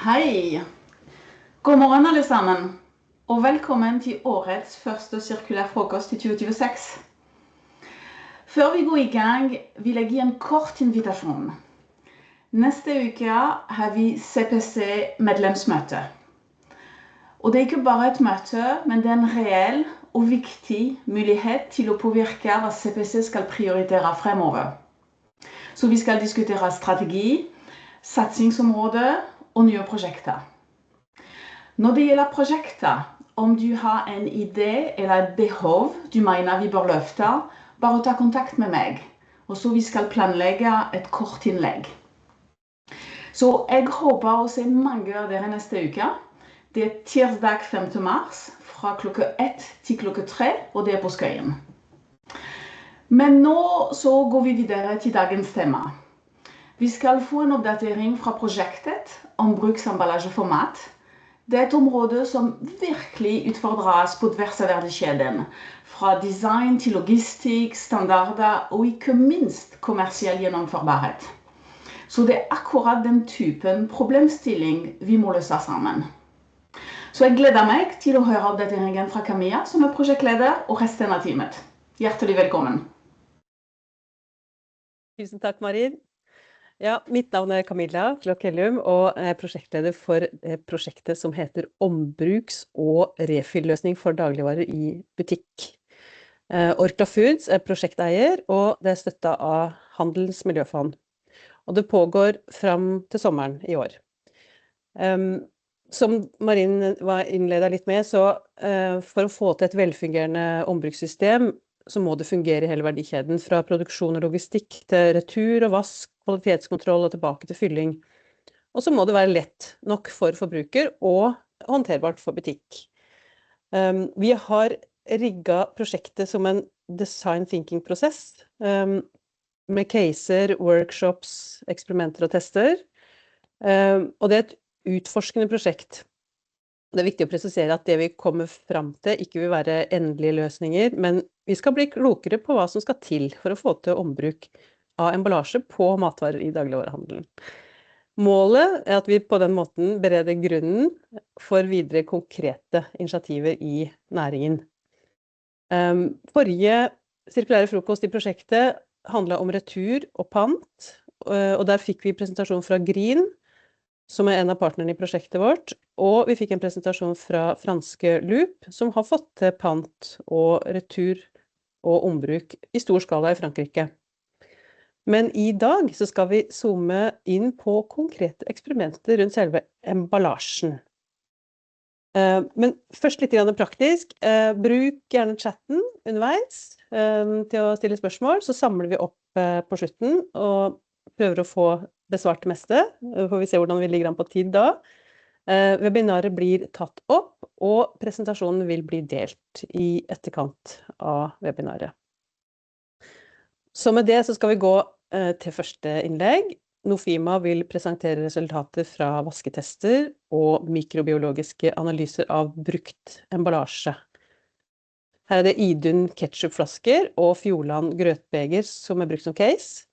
Hei! God morgen alle sammen, og velkommen til årets første sirkulær frokost i 2026. Før vi går i gang, vil jeg gi en kort invitasjon. Neste uke har vi CPC-medlemsmøte. Og det er ikke bare et møte, men det er en reell og viktig mulighet til å påvirke hva CPC skal prioritere fremover. Så vi skal diskutere strategi, satsingsområder og nye prosjekter. Når det gjelder prosjekter, om du har en idé eller et behov du mener vi bør løfte, bare ta kontakt med meg, og så vi skal planlegge et kort innlegg. Så jeg håper å se mange av dere neste uke. Det er tirsdag 5. mars, fra klokka 1 til klokka 3, og det er på Skøyen. Men nå så går vi videre til dagens tema. Vi skal få en oppdatering fra prosjektet ombruksemballasje for mat. Det er et område som virkelig utfordres på tvers av verdikjeden, fra design til logistikk, standarder og ikke minst kommersiell gjennomførbarhet. Så det er akkurat den typen problemstilling vi må løse sammen. Så jeg gleder meg til å høre oppdateringen fra Camilla, som er prosjektleder, og resten av teamet. Hjertelig velkommen. Tusen takk, Marin. Ja, mitt navn er Camilla Klokellum, og er prosjektleder for prosjektet som heter Ombruks- og refylløsning for dagligvarer i butikk. Orkla Foods er prosjekteier, og det er støttet av Handelens Miljøfond. Og det pågår frem til sommeren i år. Som Marin innledet litt med, så for å få til et velfungerende ombrukssystem, så må det fungere i hele verdikjeden, fra produksjon og logistikk til retur og vask, kvalitetskontroll og tilbake til fylling. Og så må det være lett nok for forbruker og håndterbart for butikk. Vi har rigget prosjektet som en design thinking-prosess, med caser, workshops, eksperimenter og tester. Og det er et utforskende prosjekt. Det er viktig å presisere at det vi kommer frem til ikke vil være endelige løsninger, men vi skal bli klokere på hva som skal til for å få til ombruk av emballasje på matvarer i dagligvarehandelen. Målet er at vi på den måten bereder grunnen for videre konkrete initiativer i næringen. Forrige sirkulære frokost i prosjektet handlet om retur og pant, og der fikk vi presentasjon fra Green, som er en av partnerne i prosjektet vårt, og vi fikk en presentasjon fra franske Loop, som har fått til pant og retur og ombruk i stor skala i Frankrike. Men i dag så skal vi zoome inn på konkrete eksperimenter rundt selve emballasjen. Men først litt praktisk. Bruk gjerne chatten underveis til å stille spørsmål, så samler vi opp på slutten og prøver å få besvart det meste. Får vi se hvordan vi ligger an på tid da. Webinaret blir tatt opp, og presentasjonen vil bli delt i etterkant av webinaret. Så med det så skal vi gå til første innlegg. Nofima vil presentere resultater fra vasketester og mikrobiologiske analyser av brukt emballasje. Her er det Idun ketchupflasker og Fjordland grøtbeger som er brukt som case.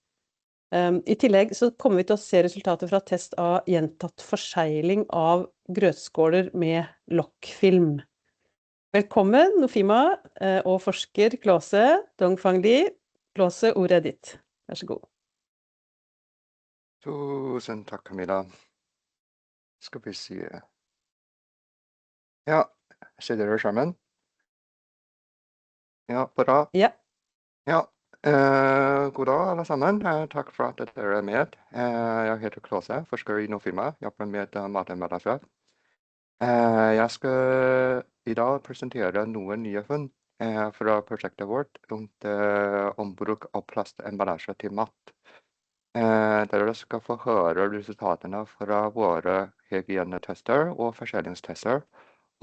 I tillegg så kommer vi til å se resultater fra test av gjentatt forsegling av grøtskåler med lokkfilm. Velkommen, Nofima og forsker Klause Dongfang Li. Klause, ordet er ditt. Vær så god. Tusen takk, Camilla. Skal vi se. Ja, ser dere skjermen? Ja, bra. Ja. Ja. God dag alle sammen. Takk for at dere er med. Jeg heter Klause, forsker i Nofima. Jeg jobber med matemballasje. Jeg skal i dag presentere noen nye funn fra prosjektet vårt rundt ombruk av plastemballasje til mat. Dere skal få høre resultatene fra våre hygienetester og forskjellingstester,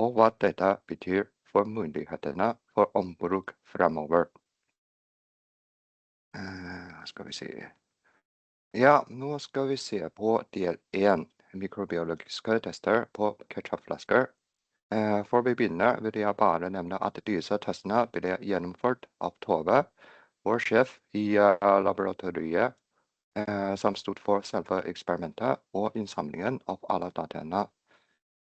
og hva dette betyr for mulighetene for ombruk fremover. Skal vi se. Ja, nå skal vi se på del 1, mikrobiologiske tester på ketchupflasker. For vi begynner vil jeg bare nevne at disse testene ble gjennomført av Tove, vår sjef i laboratoriet som stod for selve eksperimentet og innsamlingen av alle dataene.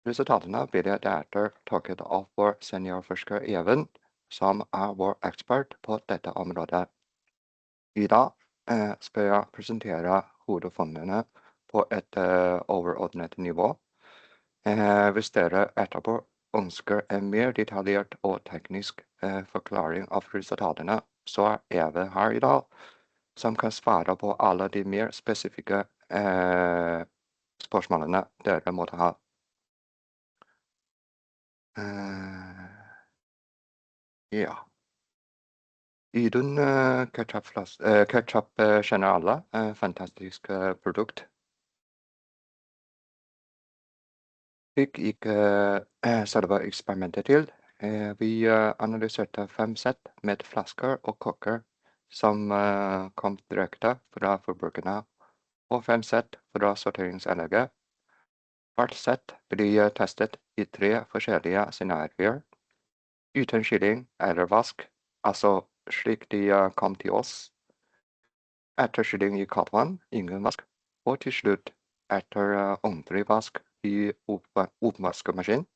Resultatene ble deretter tolket av vår seniorforsker Even, som vår ekspert på dette området. I dag skal jeg presentere hovedfunnene på et overordnet nivå. Hvis dere etterpå ønsker en mer detaljert og teknisk forklaring av resultatene, så Even her i dag, som kan svare på alle de mer spesifikke spørsmålene dere måtte ha. Ja. Idun ketchup kjenner alle. Fantastisk produkt. Fikk ikke selve eksperimentet til. Vi analyserte 5 sett med flasker og kokker som kom direkte fra forbrukerne, og 5 sett fra sorteringsanlegget. Hvert sett blir testet i 3 forskjellige scenarier. Uten kylling eller vask, altså slik de kom til oss. Etter kylling i kaldvann, ingen vask. Og til slutt, etter ordentlig vask i oppvaskemaskin.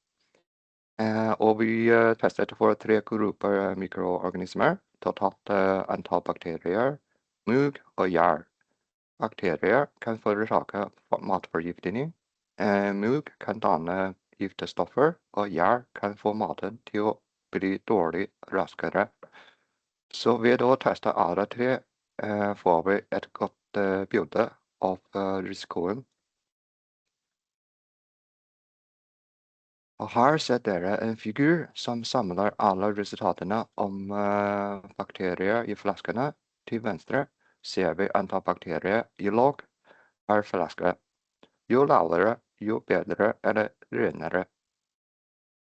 Og vi testet for 3 grupper mikroorganismer, totalt antall bakterier, mugg og gjær. Bakterier kan forårsake matforgiftning. Mugg kan danne giftestoffer, og gjær kan få maten til å bli dårlig raskere. Så ved å teste alle 3 får vi et godt bilde av risikoen. Og her ser dere en figur som samler alle resultatene om bakterier i flaskene. Til venstre ser vi antall bakterier i log per flaske. Jo lavere, jo bedre eller renere.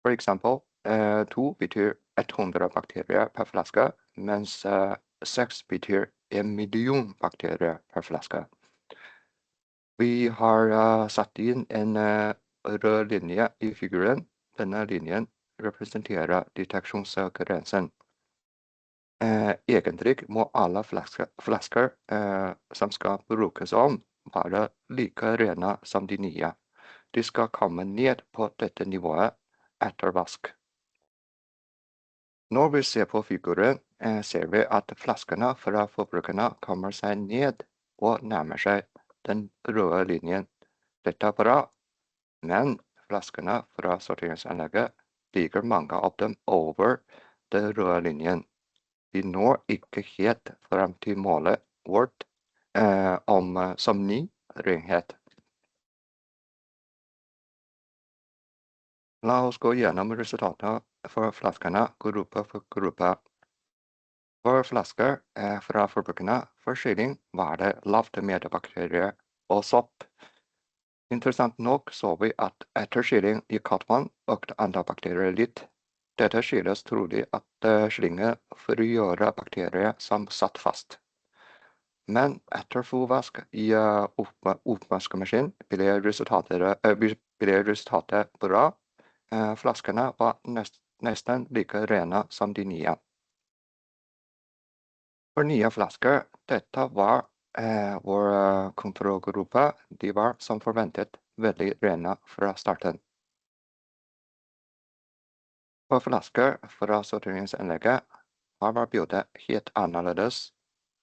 For eksempel, 2 betyr 100 bakterier per flaske, mens 6 betyr 1 million bakterier per flaske. Vi har satt inn en rød linje i figuren. Denne linjen representerer deteksjonsgrensen. Egentlig må alle flasker som skal brukes om, være like rene som de nye. De skal komme ned på dette nivået etter vask. Når vi ser på figuren, ser vi at flaskene fra forbrukerne kommer seg ned og nærmer seg den røde linjen. Dette er bra, men flaskene fra sorteringsanlegget ligger mange av dem over den røde linjen. Vi når ikke helt frem til målet vårt som ny renhet. La oss gå gjennom resultatene for flaskene gruppe for gruppe. For flasker fra forbrukerne for kylling var det lavt med bakterier og sopp. Interessant nok så vi at etter kylling i kaldvann økte antall bakterier litt. Dette skyldes trolig at kyllingen frigjør bakterier som satt fast. Men etter full vask i oppvaskemaskin ble resultatet bra. Flaskene var nesten like rene som de nye. For nye flasker, dette var vår kontrollgruppe. De var som forventet veldig rene fra starten. For flasker fra sorteringsanlegget var bildet helt annerledes.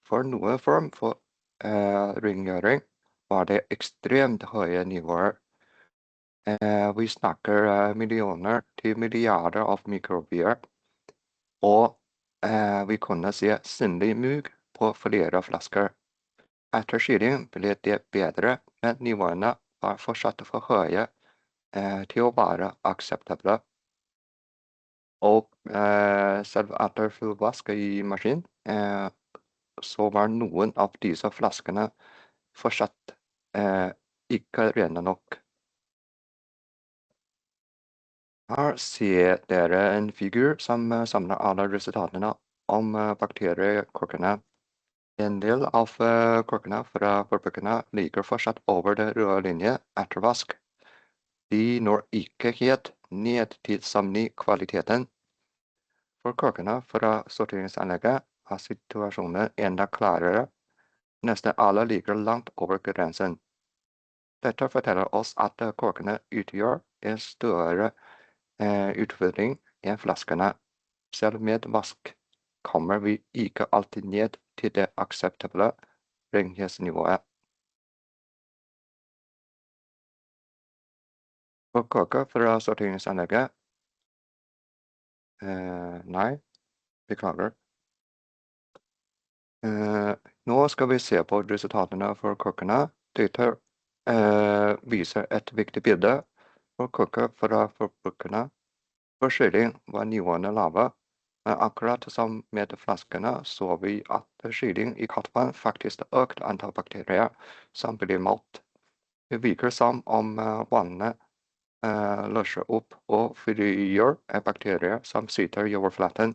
For noen form for rengjøring var det ekstremt høye nivåer. Vi snakker millioner til milliarder av mikrobier, og vi kunne se synlig mugg på flere flasker. Etter kylling ble det bedre, men nivåene var fortsatt for høye til å være akseptable. Og selv etter full vask i maskin, så var noen av disse flaskene fortsatt ikke rene nok. Her ser dere en figur som samler alle resultatene om bakteriekorkene. En del av korkene fra forbrukerne ligger fortsatt over den røde linje etter vask. De når ikke helt ned til samme kvaliteten. For korkene fra sorteringsanlegget er situasjonen enda klarere. Nesten alle ligger langt over grensen. Dette forteller oss at korkene utgjør en større utfordring enn flaskene. Selv med vask kommer vi ikke alltid ned til det akseptable renhetsnivået. For korker fra sorteringsanlegget nei, beklager. Nå skal vi se på resultatene for korkene. Dette viser et viktig bilde for korker fra forbrukerne. For skylling var nivåene lave, men akkurat som med flaskene så vi at skylling i kaldt faktisk økt antall bakterier som blir malt. Det virker som om vannet løser opp og frigjør bakterier som sitter i overflaten.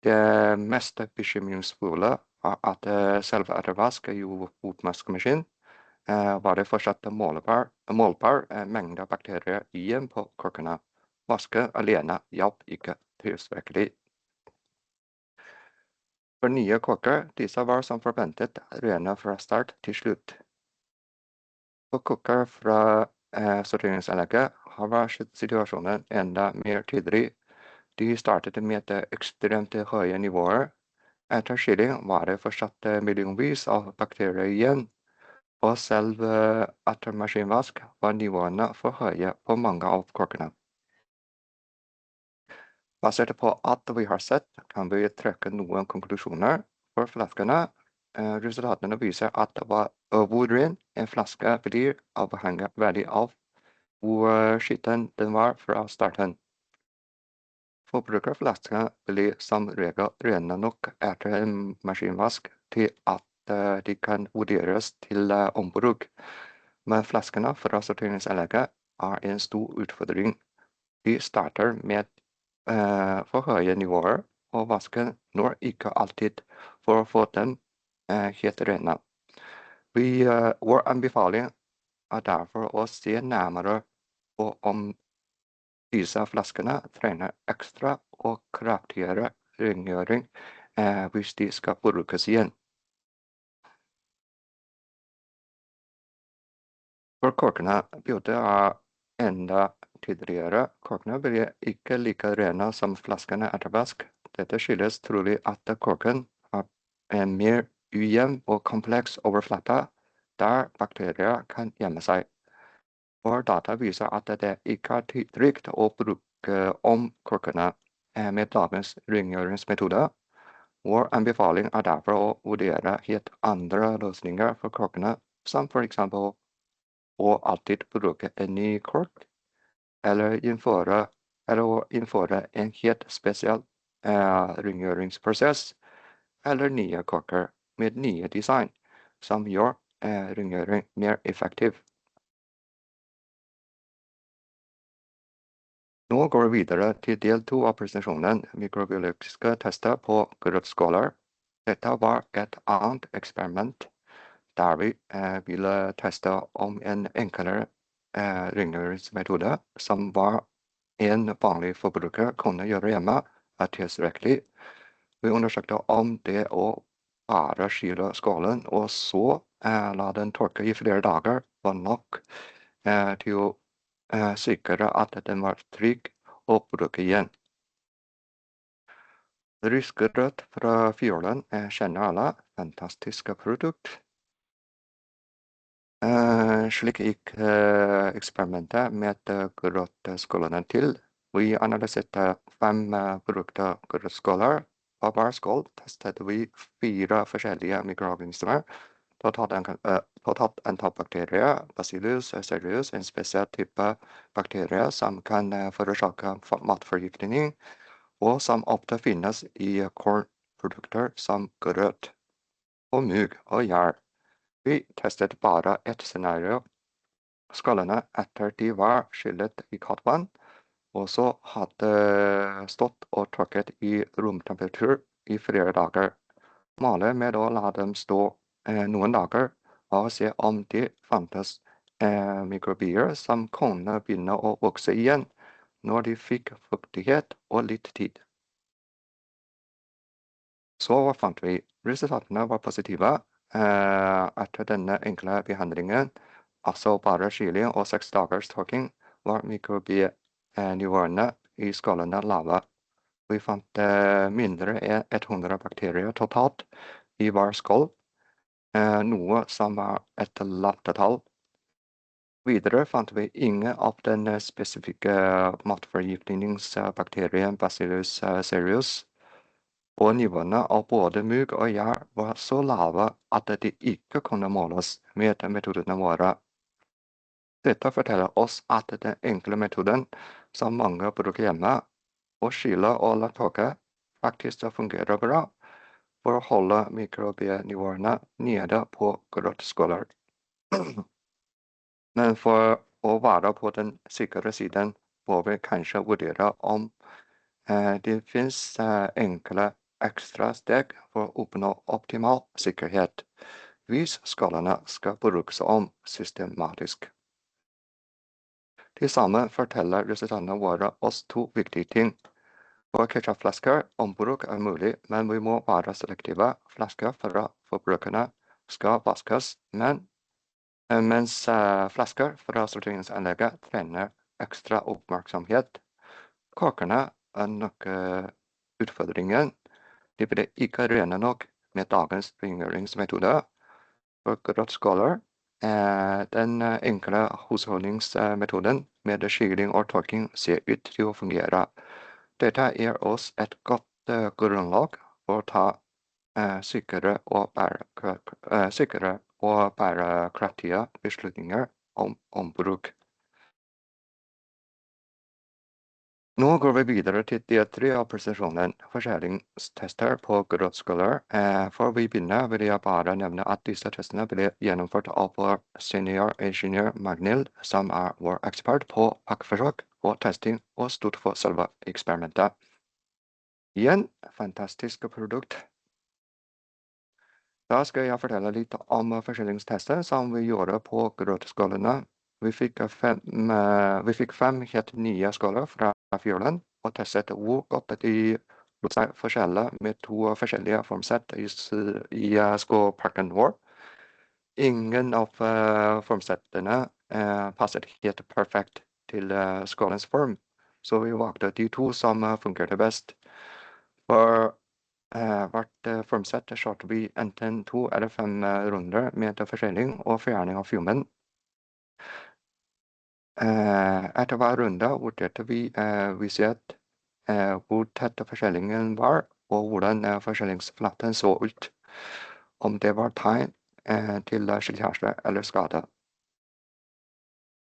Det mest bekymringsfulle at selve ettervask i fotmaskemaskin var det fortsatt målbar mengde bakterier igjen på korkene. Vaske alene hjalp ikke tilstrekkelig. For nye korker, disse var som forventet rene fra start til slutt. For korker fra sorteringsanlegget var situasjonen enda mer tydelig. De startet med ekstremt høye nivåer. Etter skylling var det fortsatt millionvis av bakterier igjen. Og selv etter maskinvask var nivåene for høye på mange av korkene. Basert på alt vi har sett, kan vi trekke noen konklusjoner for flaskene. Resultatene viser at hvor ren en flaske blir avhengig veldig av hvor skitten den var fra starten. Forbrukerflaskene blir som regel rene nok etter en maskinvask til at de kan vurderes til ombruk. Men flaskene fra sorteringsanlegget en stor utfordring. De starter med for høye nivåer, og vasken når ikke alltid for å få dem helt rene. Vår anbefaling derfor å se nærmere på om disse flaskene trenger ekstra og kraftigere rengjøring hvis de skal brukes igjen. For korkene bildet enda tydeligere. Korkene blir ikke like rene som flaskene etter vask. Dette skyldes trolig at korken har en mer ujevn og kompleks overflate, der bakterier kan gjemme seg. Vår data viser at det ikke trygt å bruke om korkene med dagens rengjøringsmetode. Vår anbefaling derfor å vurdere helt andre løsninger for korkene, som for eksempel å alltid bruke en ny kork, eller innføre en helt spesiell rengjøringsprosess, eller nye korker med nye design, som gjør rengjøring mer effektiv. Nå går vi videre til del 2 av presentasjonen, mikrobiologiske tester på grøtskåler. Dette var et annet eksperiment, der vi ville teste om en enklere rengjøringsmetode som en vanlig forbruker kunne gjøre hjemme tilstrekkelig. Vi undersøkte om det å bare skylle skålen og så la den tørke i flere dager var nok til å sikre at den var trygg å bruke igjen. Risgrøt fra fjorden kjenner alle, fantastiske produkt. Slik gikk eksperimentet med grøtskålene til. Vi analyserte 5 brukte grøtskåler. På hver skål testet vi 4 forskjellige mikroorganismer. Totalt antall bakterier, bacillus, cereus, en spesiell type bakterier som kan forårsake matforgiftning, og som ofte finnes i kornprodukter som grøt, og mugg og gjær. Vi testet bare et scenario. Skålene etter de var skyllet i kaldt vann, og så hadde stått og tørket i romtemperatur i flere dager. Målet med å la dem stå noen dager og se om det fantes mikrobier som kunne begynne å vokse igjen når de fikk fuktighet og litt tid. Så fant vi resultatene var positive etter denne enkle behandlingen. Altså bare kyling og 6 dagers tørking var mikrobionivåene i skålene lave. Vi fant mindre enn 100 bakterier totalt i hver skål, noe som var et lavt tall. Videre fant vi ingen av den spesifikke matforgiftningsbakterien Bacillus cereus, og nivåene av både mugg og gjær var så lave at de ikke kunne måles med metodene våre. Dette forteller oss at den enkle metoden som mange bruker hjemme, å skyle og la tørke, faktisk fungerer bra for å holde mikrobionivåene nede på grøtskåler. Men for å være på den sikre siden må vi kanskje vurdere om det finnes enkle ekstra steg for å oppnå optimal sikkerhet hvis skålene skal brukes om systematisk. Til sammen forteller resultatene våre oss 2 viktige ting. For ketchupflasker, ombruk mulig, men vi må være selektive. Flasker fra forbrukerne skal vaskes, mens flasker fra sorteringsanlegget trenger ekstra oppmerksomhet. Korkene nok utfordringen. De blir ikke rene nok med dagens rengjøringsmetode. For grøtskåler, den enkle husholdningsmetoden med kyling og tørking ser ut til å fungere. Dette gir oss et godt grunnlag for å ta sikre og bærekraftige beslutninger om ombruk. Nå går vi videre til del 3 av presentasjonen, forskjellingstester på grøtskåler. For vi begynner vil jeg bare nevne at disse testene ble gjennomført av vår senior-ingeniør Magnhild, som vår ekspert på pakkeforsøk og testing og stod for selve eksperimentet. Igjen, fantastisk produkt. Da skal jeg fortelle litt om forskjellingstester som vi gjorde på grøtskålene. Vi fikk 5 helt nye skåler fra fjorden, og testet hvor godt de lot seg forskjelle med 2 forskjellige formsett i skålpakken vår. Ingen av formsettene passet helt perfekt til skålens form, så vi valgte de 2 som fungerte best. For hvert formsett kjørte vi enten 2 eller 5 runder med forskjelling og fjerning av filmen. Etter hver runde vurderte vi visshet hvor tett forskjellingen var, og hvordan forskjellingsflaten så ut, om det var tegn til slitasje eller skade.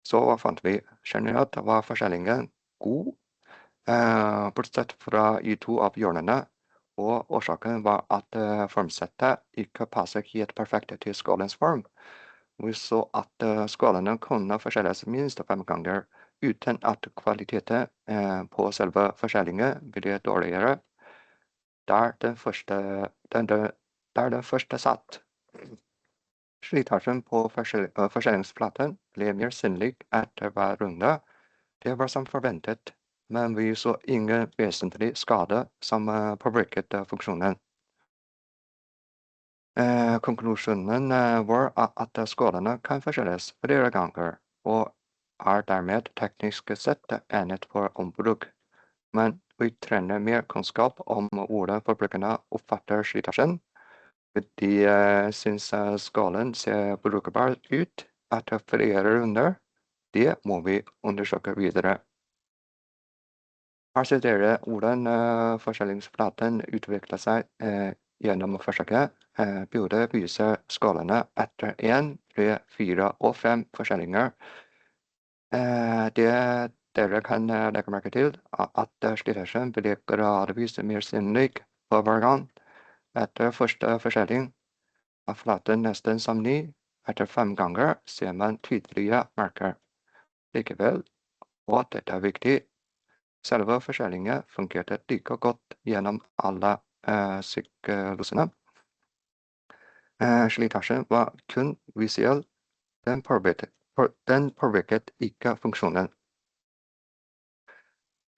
Så fant vi generelt var forskjellingen god, bortsett fra i 2 av hjørnene, og årsaken var at formsettet ikke passet helt perfekt til skålens form. Vi så at skålene kunne forskjelles minst 5 ganger, uten at kvaliteten på selve forskjellingen ble dårligere. Der den første satt. Slitasjen på forskjellingsflaten ble mer synlig etter hver runde. Det var som forventet, men vi så ingen vesentlig skade som påvirket funksjonen. Konklusjonen var at skålene kan forskjelles flere ganger, og dermed teknisk sett egnet for ombruk. Men vi trenger mer kunnskap om hvordan forbrukerne oppfatter slitasjen. De synes skålen ser brukbar ut etter flere runder. Det må vi undersøke videre. Her ser dere hvordan forskjellingsflaten utvikler seg gjennom forsøket. Bildet viser skålene etter 1, 3, 4 og 5 forskjellinger. Det dere kan legge merke til at slitasjen blir gradvis mer synlig på hver gang. Etter første forskjelling er flaten nesten som ny. Etter 5 ganger ser man tydelige merker. Likevel, og dette er viktig, selve forskjellingen fungerte like godt gjennom alle syklusene. Slitasjen var kun visuell. Den påvirket ikke funksjonen.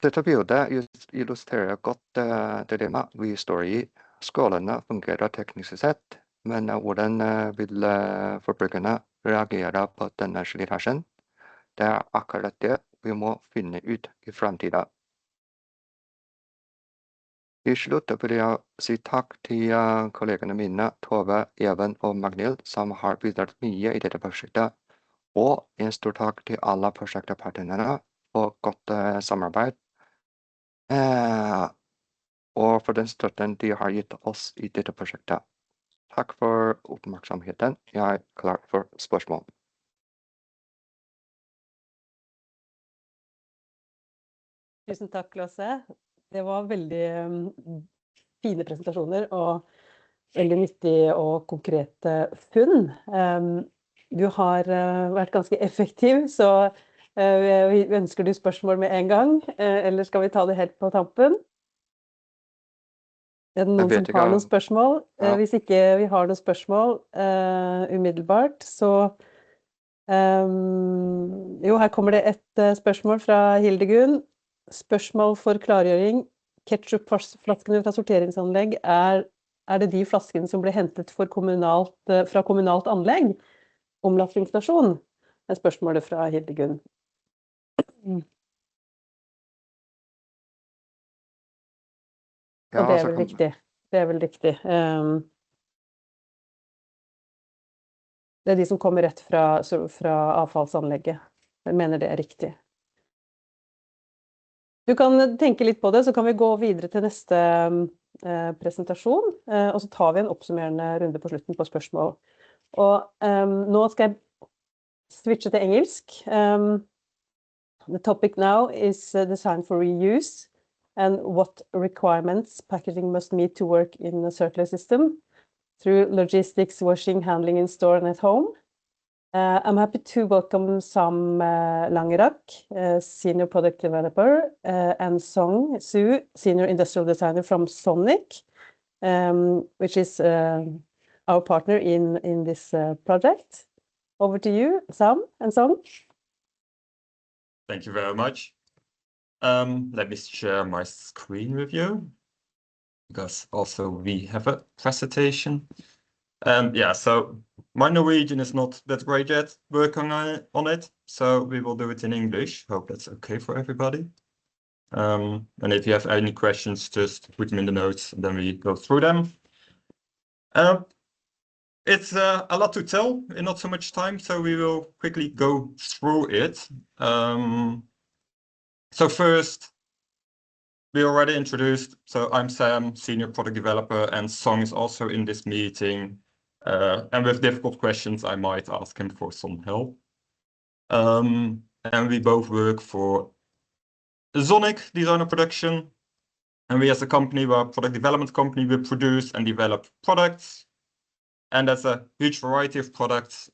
Dette bildet illustrerer godt dilemma vi står i. skålene fungerer teknisk sett, men hvordan vil forbrukerne reagere på denne slitasjen? Det er akkurat det vi må finne ut i fremtiden. Til slutt vil jeg si takk til kollegene mine, Tove, Even og Magnhild, som har bidratt mye i dette prosjektet, og en stor takk til alle prosjektpartnerne for godt samarbeid, og for den støtten de har gitt oss i dette prosjektet. Takk for oppmerksomheten. Jeg er klar for spørsmål. Tusen takk, Lasse. Det var veldig fine presentasjoner og veldig nyttige og konkrete funn. Du har vært ganske effektiv, så vi ønsker du spørsmål med en gang, eller skal vi ta det helt på tampen? Er det noen som har noen spørsmål? Ja. Hvis ikke vi har noen spørsmål umiddelbart, så jo, her kommer det et spørsmål fra Hildegunn. Spørsmål for klargjøring. Ketchup-flaskene fra sorteringsanlegg, er det de flaskene som ble hentet fra kommunalt anlegg? Omlastingsstasjon? Det er spørsmålet fra Hildegunn. Og det er vel riktig. Det er vel riktig. Det er de som kommer rett fra avfallsanlegget. Jeg mener det er riktig. Du kan tenke litt på det, så kan vi gå videre til neste presentasjon, og så tar vi en oppsummerende runde på slutten på spørsmål. Og nå skal jeg switche til engelsk. The topic now is design for reuse and what requirements packaging must meet to work in a circular system through logistics, washing, handling in store and at home. I'm happy to welcome Sam Langerak, Senior Product Developer, and Song Su, Senior Industrial Designer from Zonic, which is our partner in this project. Over to you, Sam and Song. Thank you very much. Let me share my screen with you, because also we have a presentation. Yeah, so my Norwegian is not that great yet, working on it, so we will do it in English. Hope that's okay for everybody. And if you have any questions, just put them in the notes, and then we go through them. It's a lot to tell in not so much time, so we will quickly go through it. So first, we already introduced, so I'm Sam, Senior Product Developer, and Song is also in this meeting. And with difficult questions, I might ask him for some help. And we both work for Zonic Design Production. And we as a company, we're a product development company, we produce and develop products. And that's a huge variety of products,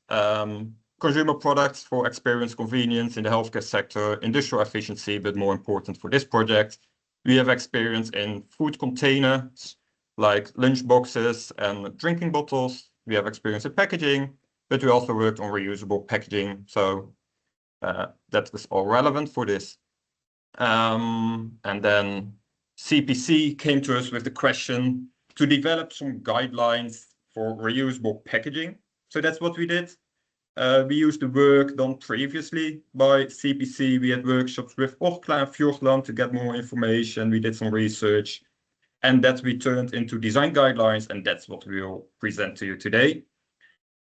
consumer products for experience, convenience in the healthcare sector, industrial efficiency, but more important for this project, we have experience in food containers, like lunch boxes and drinking bottles. We have experience in packaging, but we also worked on reusable packaging. So that was all relevant for this. And then CPC came to us with the question to develop some guidelines for reusable packaging. So that's what we did. We used the work done previously by CPC. We had workshops with Orkla and Fjordland to get more information. We did some research. And that we turned into design guidelines, and that's what we will present to you today.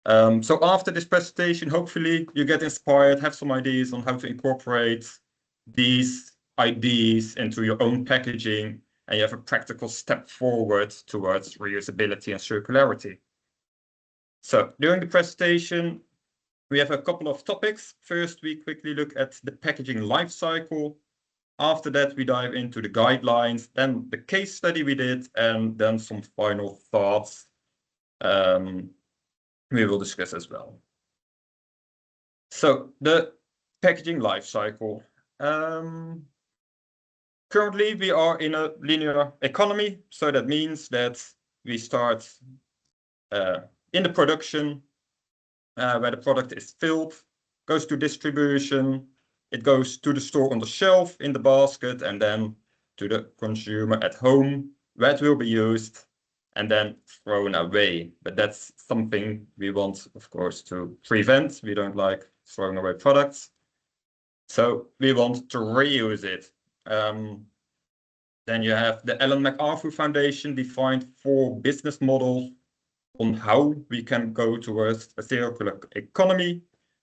So after this presentation, hopefully you get inspired, have some ideas on how to incorporate these ideas into your own packaging, and you have a practical step forward towards reusability and circularity. So during the presentation, we have a couple of topics. First, we quickly look at the packaging life cycle. After that, we dive into the guidelines, then the case study we did, and then some final thoughts we will discuss as well. So the packaging life cycle. Currently, we are in a linear economy, so that means that we start in the production, where the product is filled, goes to distribution, it goes to the store on the shelf, in the basket, and then to the consumer at home, where it will be used. and then thrown away. But that's something we want, of course, to prevent. We don't like throwing away products. So we want to reuse it. Then you have the Ellen MacArthur Foundation defined 4 business models on how we can go towards a circular economy.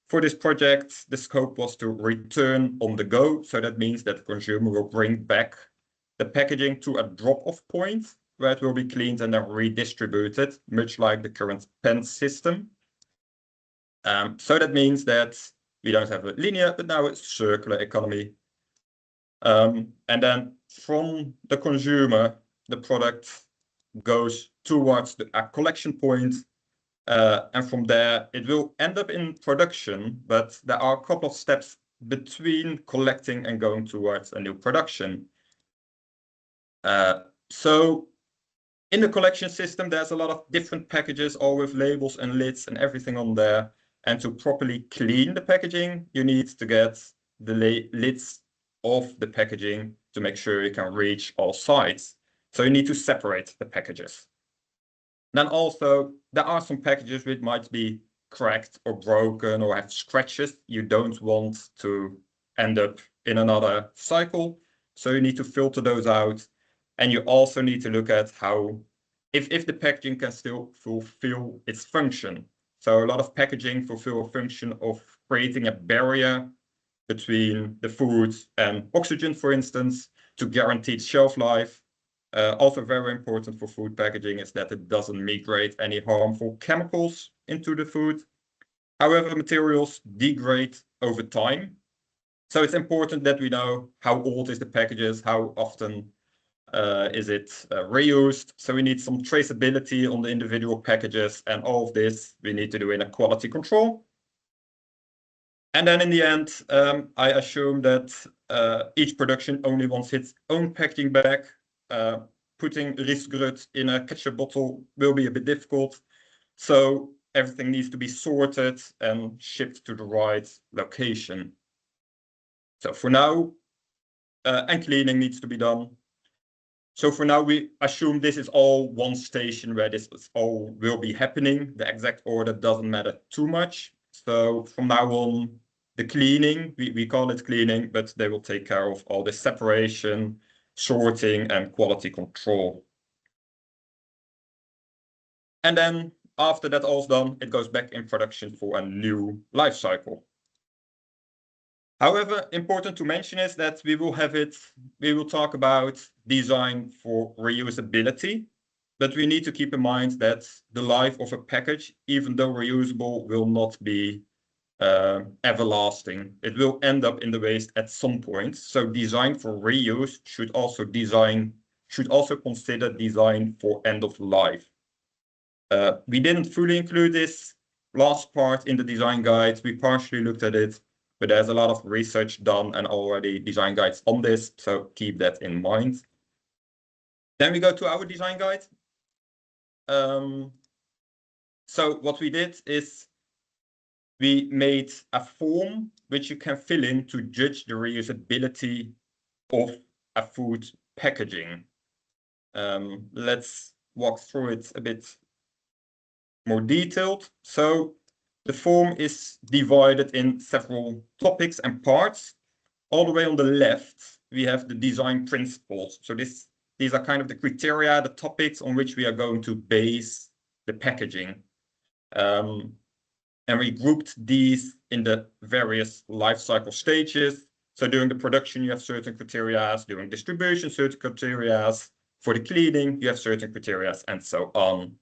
For this project, the scope was to return on the go. So that means that the consumer will bring back the packaging to a drop-off point where it will be cleaned and then redistributed, much like the current pen system. So that means that we don't have a linear, but now it's circular economy. And then from the consumer, the product goes towards a collection point. And from there, it will end up in production, but there are a couple of steps between collecting and going towards a new production. So in the collection system, there's a lot of different packages, all with labels and lids and everything on there. And to properly clean the packaging, you need to get the lids off the packaging to make sure you can reach all sides. So you need to separate the packages. Then also, there are some packages which might be cracked or broken or have scratches. You don't want to end up in another cycle. So you need to filter those out. And you also need to look at how, if the packaging can still fulfill its function. So a lot of packaging fulfill a function of creating a barrier between the food and oxygen, for instance, to guarantee shelf life. Also very important for food packaging is that it doesn't migrate any harmful chemicals into the food. However, materials degrade over time. So it's important that we know how old is the packages, how often is it reused. So we need some traceability on the individual packages, and all of this we need to do in a quality control. And then in the end, I assume that each production only wants its own packaging bag. Putting risgrut in a ketchup bottle will be a bit difficult. So everything needs to be sorted and shipped to the right location. So for now, and cleaning needs to be done. So for now, we assume this is all one station where this all will be happening. The exact order doesn't matter too much. So from now on, the cleaning, we call it cleaning, but they will take care of all the separation, sorting, and quality control. And then after that all's done, it goes back in production for a new life cycle. However, important to mention is that we will talk about design for reusability, but we need to keep in mind that the life of a package, even though reusable, will not be everlasting. It will end up in the waste at some point. So design for reuse should also consider design for end of life. We didn't fully include this last part in the design guide. We partially looked at it, but there's a lot of research done and already design guides on this, so keep that in mind. Then we go to our design guide. So what we did is we made a form which you can fill in to judge the reusability of a food packaging. Let's walk through it a bit more detailed. So the form is divided in several topics and parts. All the way on the left, we have the design principles. So these are kind of the criteria, the topics on which we are going to base the packaging. And we grouped these in the various life cycle stages. So during the production, you have certain criteria. During distribution, certain criteria. For the cleaning, you have certain criteria, and so on.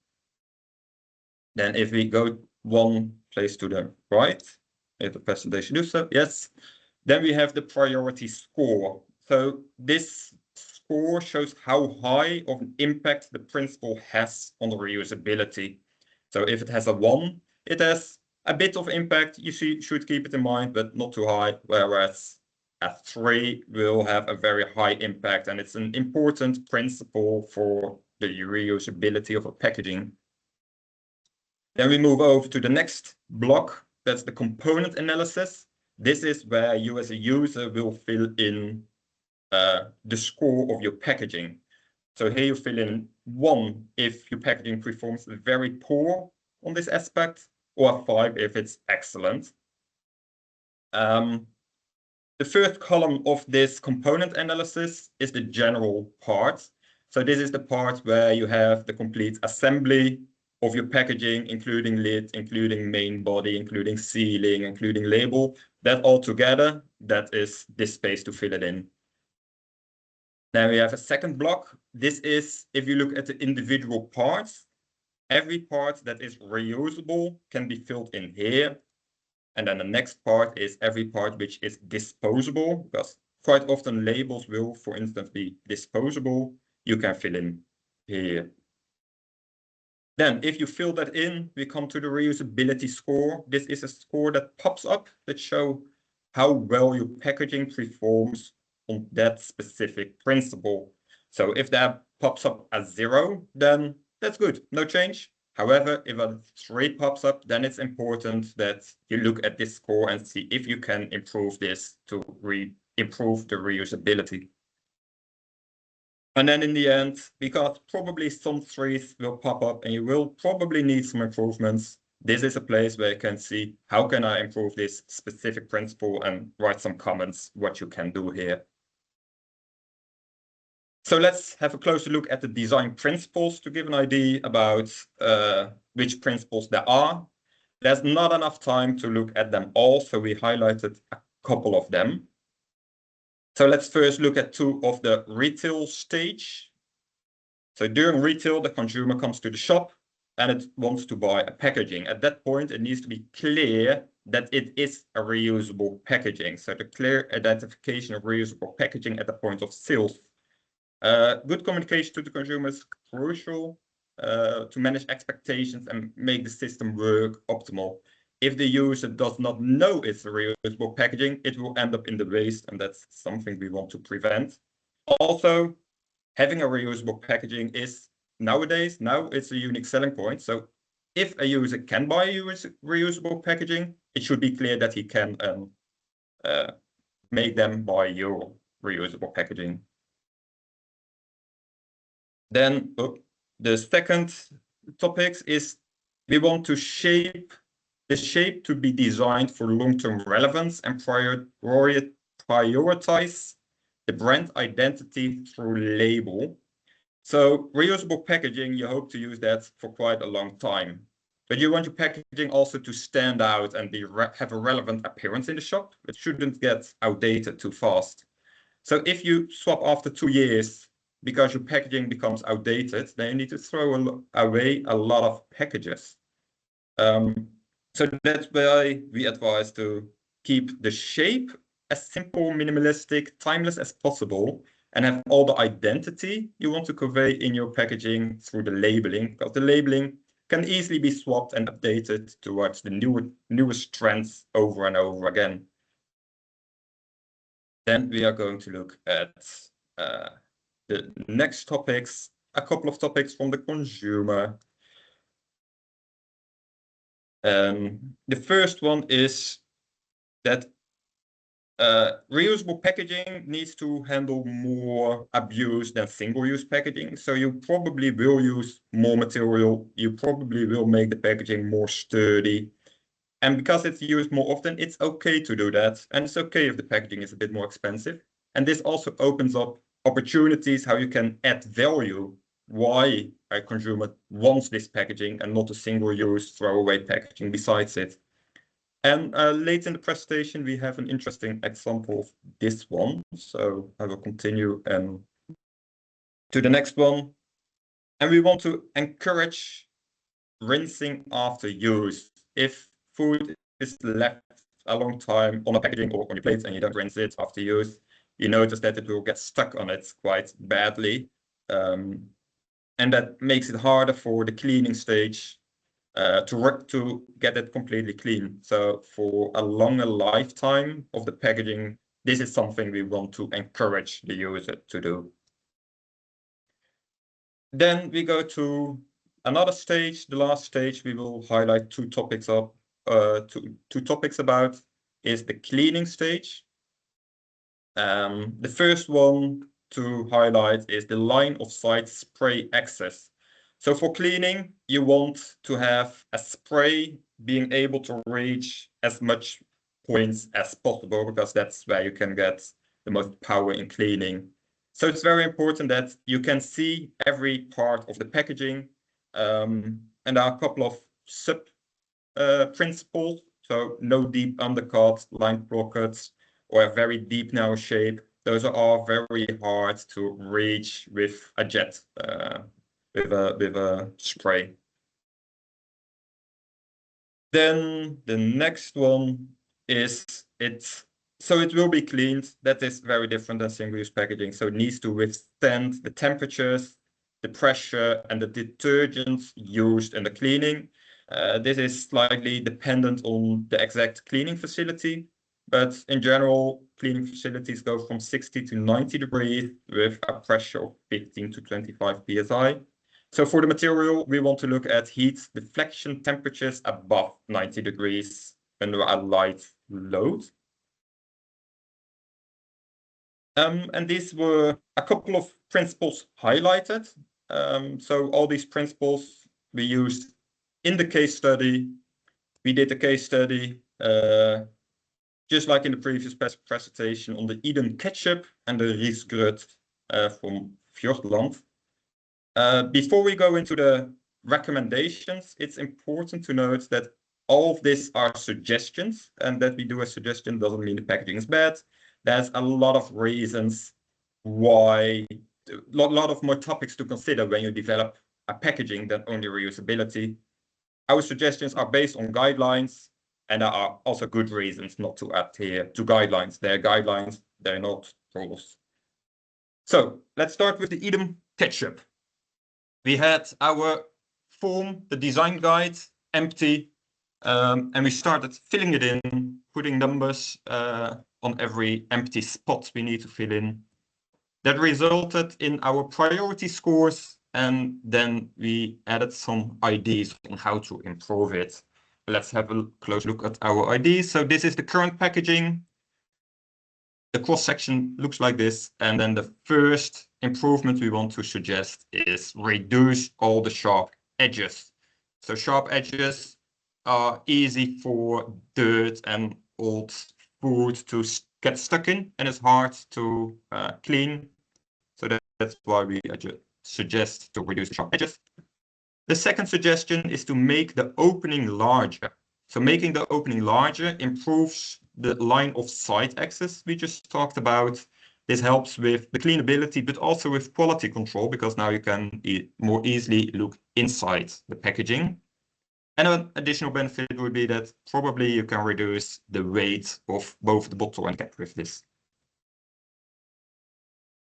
Then if we go one place to the right, if the presentation does so, yes. Then we have the priority score. So this score shows how high of an impact the principle has on the reusability. So if it has a 1, it has a bit of impact. You should keep it in mind, but not too high. Whereas a 3 will have a very high impact, and it's an important principle for the reusability of a packaging. Then we move over to the next block. That's the component analysis. This is where you as a user will fill in the score of your packaging. So here you fill in 1 if your packaging performs very poor on this aspect, or 5 if it's excellent. The first column of this component analysis is the general part. So this is the part where you have the complete assembly of your packaging, including lid, including main body, including sealing, including label. That all together, that is this space to fill it in. Then we have a second block. This is, if you look at the individual parts, every part that is reusable can be filled in here. And then the next part is every part which is disposable, because quite often labels will, for instance, be disposable. You can fill in here. Then if you fill that in, we come to the reusability score. This is a score that pops up that shows how well your packaging performs on that specific principle. So if that pops up as 0, then that's good, no change. However, if a 3 pops up, then it's important that you look at this score and see if you can improve this to improve the reusability. And then in the end, because probably some 3s will pop up and you will probably need some improvements, this is a place where you can see how can I improve this specific principle and write some comments what you can do here. So let's have a closer look at the design principles to give an idea about which principles there are. There's not enough time to look at them all, so we highlighted a couple of them. So let's first look at 2 of the retail stage. So during retail, the consumer comes to the shop and it wants to buy a packaging. At that point, it needs to be clear that it is a reusable packaging. So the clear identification of reusable packaging at the point of sales. Good communication to the consumer is crucial to manage expectations and make the system work optimal. If the user does not know it's a reusable packaging, it will end up in the waste, and that's something we want to prevent. Also, having a reusable packaging is nowadays, now it's a unique selling point. So if a user can buy a reusable packaging, it should be clear that he can make them buy your reusable packaging. Then the second topic is we want to shape the shape to be designed for long-term relevance and prioritize the brand identity through label. So reusable packaging, you hope to use that for quite a long time. But you want your packaging also to stand out and have a relevant appearance in the shop. It shouldn't get outdated too fast. So if you swap after 2 years, because your packaging becomes outdated, then you need to throw away a lot of packages. So that's why we advise to keep the shape as simple, minimalistic, timeless as possible, and have all the identity you want to convey in your packaging through the labeling, because the labeling can easily be swapped and updated towards the newest trends over and over again. Then we are going to look at the next topics, a couple of topics from the consumer. The first one is that reusable packaging needs to handle more abuse than single-use packaging. So you probably will use more material. You probably will make the packaging more sturdy. And because it's used more often, it's okay to do that. And it's okay if the packaging is a bit more expensive. And this also opens up opportunities how you can add value, why a consumer wants this packaging and not a single-use throwaway packaging besides it. And late in the presentation, we have an interesting example of this one. So I will continue to the next one. And we want to encourage rinsing after use. If food is left a long time on a packaging or on your plate and you don't rinse it after use, you notice that it will get stuck on it quite badly. And that makes it harder for the cleaning stage to get it completely clean. So for a longer lifetime of the packaging, this is something we want to encourage the user to do. Then we go to another stage, the last stage. We will highlight 2 topics two topics about is the cleaning stage. The first one to highlight is the line of sight spray access. So for cleaning, you want to have a spray being able to reach as much points as possible, because that's where you can get the most power in cleaning. So it's very important that you can see every part of the packaging. And there are a couple of sub principles. So no deep undercut, line pockets, or a very deep narrow shape. Those are very hard to reach with a jet, with a spray. Then the next one is so it will be cleaned. That is very different than single-use packaging. So it needs to withstand the temperatures, the pressure, and the detergents used in the cleaning. This is slightly dependent on the exact cleaning facility, but in general, cleaning facilities go from 60 to 90 degrees with a pressure of 15 to 25 psi. So for the material, we want to look at heat deflection temperatures above 90 degrees under a light load. And these were a couple of principles highlighted. So all these principles we used in the case study. We did a case study, just like in the previous presentation, on the Eden ketchup and the Riesgrut from Fjordland. Before we go into the recommendations, it's important to note that all of these are suggestions, and that we do a suggestion doesn't mean the packaging is bad. There's a lot of reasons why, a lot of more topics to consider when you develop a packaging than only reusability. Our suggestions are based on guidelines, and there are also good reasons not to adhere to guidelines. They're guidelines, they're not rules. So let's start with the Eden ketchup. We had our form, the design guide, empty, and we started filling it in, putting numbers on every empty spot we need to fill in. That resulted in our priority scores, and then we added some ideas on how to improve it. Let's have a close look at our ideas. So this is the current packaging. The cross-section looks like this, and then the first improvement we want to suggest is reduce all the sharp edges. So sharp edges are easy for dirt and old food to get stuck in, and it's hard to clean. So that's why we suggest to reduce sharp edges. The second suggestion is to make the opening larger. So making the opening larger improves the line of sight access we just talked about. This helps with the cleanability, but also with quality control, because now you can more easily look inside the packaging. And an additional benefit would be that probably you can reduce the weight of both the bottle and cap with this.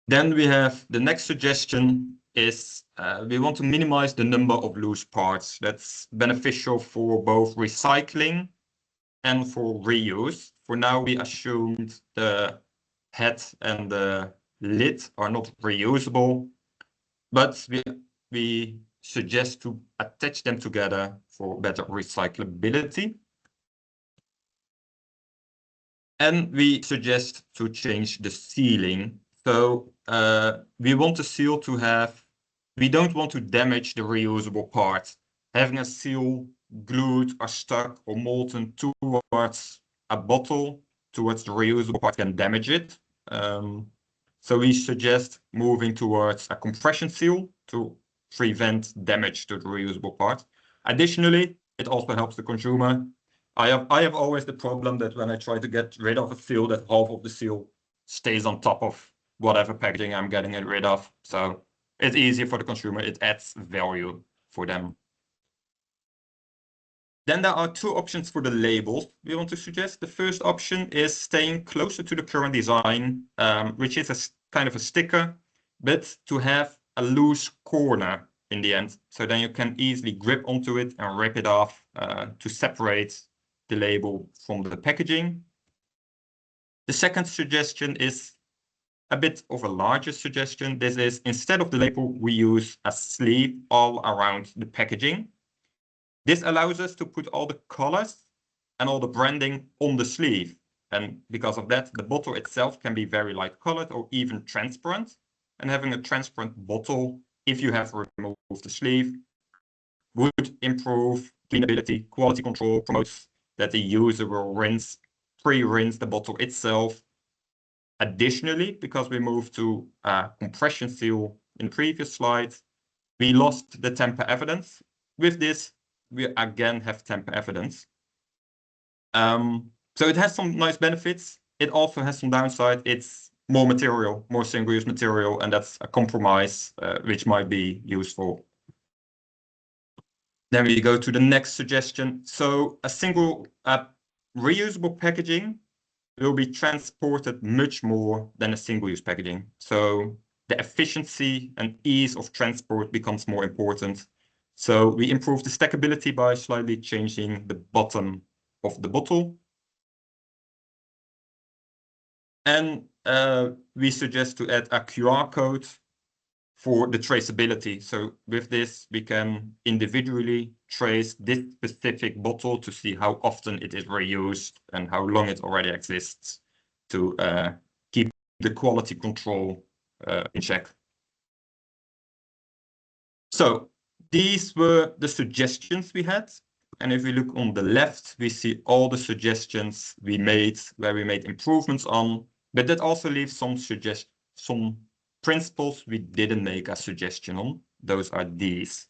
Then we have the next suggestion is we want to minimize the number of loose parts. That's beneficial for both recycling and for reuse. For now, we assumed the head and the lid are not reusable, but we suggest to attach them together for better recyclability. And we suggest to change the sealing. So we want the seal to have, we don't want to damage the reusable part. Having a seal glued or stuck or molten towards a bottle, towards the reusable part, can damage it. So we suggest moving towards a compression seal to prevent damage to the reusable part. Additionally, it also helps the consumer. I have always the problem that when I try to get rid of a seal, that half of the seal stays on top of whatever packaging I'm getting it rid of. So it's easier for the consumer. It adds value for them. Then there are two options for the labels we want to suggest. The first option is staying closer to the current design, which is a kind of a sticker, but to have a loose corner in the end. So then you can easily grip onto it and rip it off to separate the label from the packaging. The second suggestion is a bit of a larger suggestion. This is, instead of the label, we use a sleeve all around the packaging. This allows us to put all the colors and all the branding on the sleeve. And because of that, the bottle itself can be very light colored or even transparent. and having a transparent bottle, if you have removed the sleeve, would improve cleanability, quality control, promotes that the user will pre-rinse the bottle itself. Additionally, because we moved to a compression seal in the previous slide, we lost the tamper evidence. With this, we again have tamper evidence. So it has some nice benefits. It also has some downside. It's more material, more single-use material, and that's a compromise which might be useful. Then we go to the next suggestion. So a single reusable packaging will be transported much more than a single-use packaging. So the efficiency and ease of transport becomes more important. So we improve the stackability by slightly changing the bottom of the bottle. And we suggest to add a QR code for the traceability. So with this, we can individually trace this specific bottle to see how often it is reused and how long it already exists to keep the quality control in check. So these were the suggestions we had. And if we look on the left, we see all the suggestions we made, where we made improvements on, but that also leaves some principles we didn't make a suggestion on. Those are these.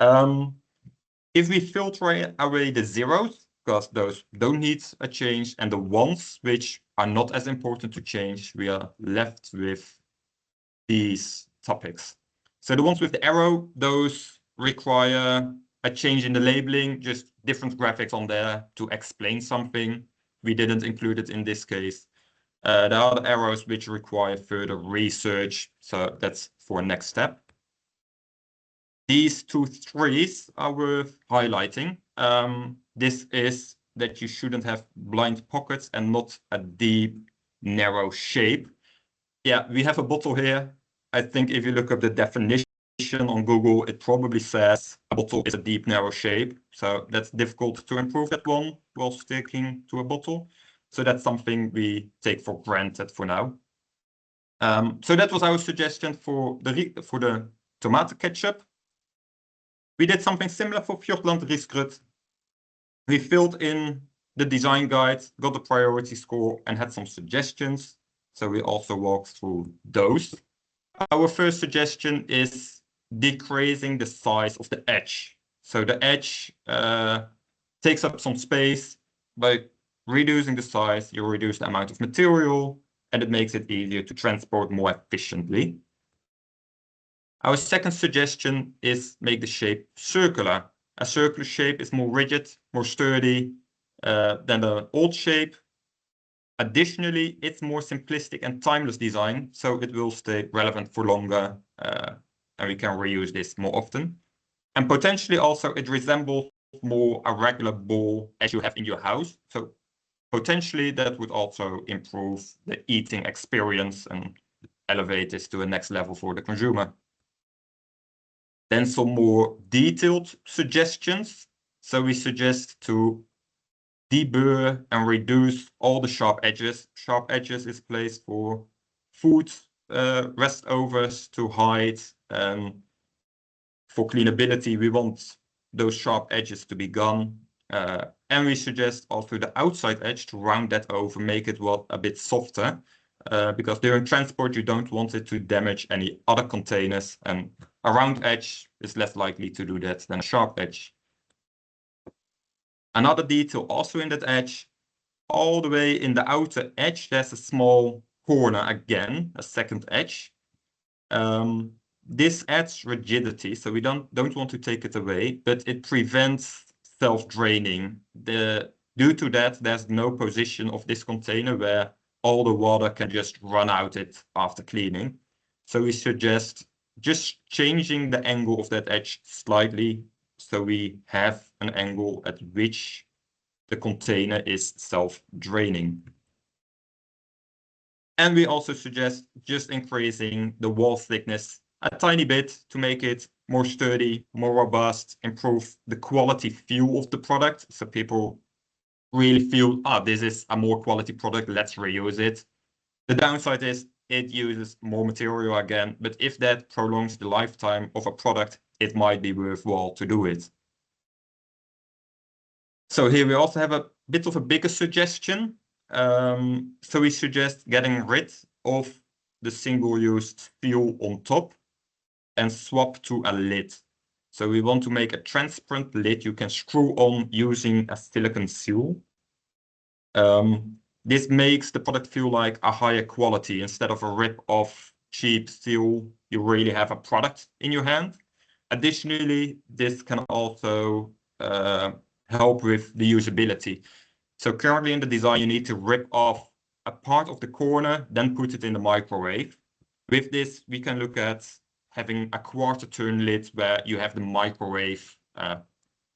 If we filter away the zeros, because those don't need a change, and the ones which are not as important to change, we are left with these topics. So the ones with the arrow, those require a change in the labeling, just different graphics on there to explain something. We didn't include it in this case. There are the arrows which require further research, so that's for next step. These 2 threes are worth highlighting. This is that you shouldn't have blind pockets and not a deep, narrow shape. Yeah, we have a bottle here. I think if you look up the definition on Google, it probably says a bottle is a deep, narrow shape. So that's difficult to improve that one while sticking to a bottle. So that's something we take for granted for now. So that was our suggestion for the tomato ketchup. We did something similar for Fjordland Risgrut. We filled in the design guide, got the priority score, and had some suggestions. So we also walked through those. Our first suggestion is decreasing the size of the edge. So the edge takes up some space. By reducing the size, you reduce the amount of material, and it makes it easier to transport more efficiently. Our second suggestion is make the shape circular. A circular shape is more rigid, more sturdy than the old shape. Additionally, it's more simplistic and timeless design, so it will stay relevant for longer, and we can reuse this more often. And potentially also it resembles more a regular bowl as you have in your house. So potentially that would also improve the eating experience and elevate this to a next level for the consumer. Then some more detailed suggestions. So we suggest to deburr and reduce all the sharp edges. Sharp edges is placed for food restovers to hide. For cleanability, we want those sharp edges to be gone. And we suggest also the outside edge to round that over, make it a bit softer. Because during transport, you don't want it to damage any other containers. And a round edge is less likely to do that than a sharp edge. Another detail also in that edge, all the way in the outer edge, there's a small corner again, a second edge. This adds rigidity, so we don't want to take it away, but it prevents self-draining. Due to that, there's no position of this container where all the water can just run out it after cleaning. So we suggest just changing the angle of that edge slightly, so we have an angle at which the container is self-draining. And we also suggest just increasing the wall thickness a tiny bit to make it more sturdy, more robust, improve the quality feel of the product. So people really feel, this is a more quality product, let's reuse it. The downside is it uses more material again, but if that prolongs the lifetime of a product, it might be worthwhile to do it. So here we also have a bit of a bigger suggestion. So we suggest getting rid of the single-use seal on top and swap to a lid. So we want to make a transparent lid you can screw on using a silicone seal. This makes the product feel like a higher quality. Instead of a rip-off cheap seal, you really have a product in your hand. Additionally, this can also help with the usability. So currently in the design, you need to rip off a part of the corner, then put it in the microwave. With this, we can look at having a quarter turn lid where you have the microwave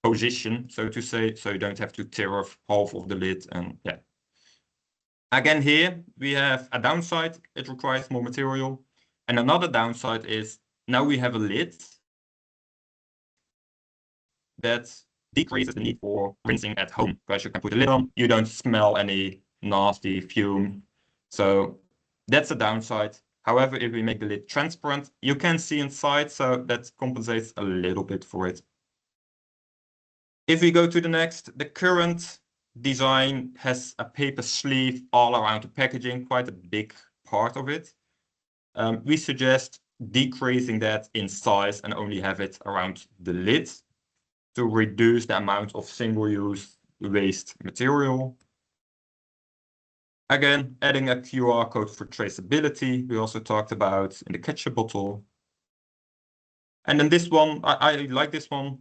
position, so to say, so you don't have to tear off half of the lid. And yeah. Again, here we have a downside. It requires more material. And another downside is now we have a lid that decreases the need for rinsing at home, because you can put the lid on, you don't smell any nasty fume. So that's a downside. However, if we make the lid transparent, you can see inside, so that compensates a little bit for it. If we go to the next, the current design has a paper sleeve all around the packaging, quite a big part of it. We suggest decreasing that in size and only have it around the lid to reduce the amount of single-use waste material. Again, adding a QR code for traceability, we also talked about in the ketchup bottle. And then this one, I like this one.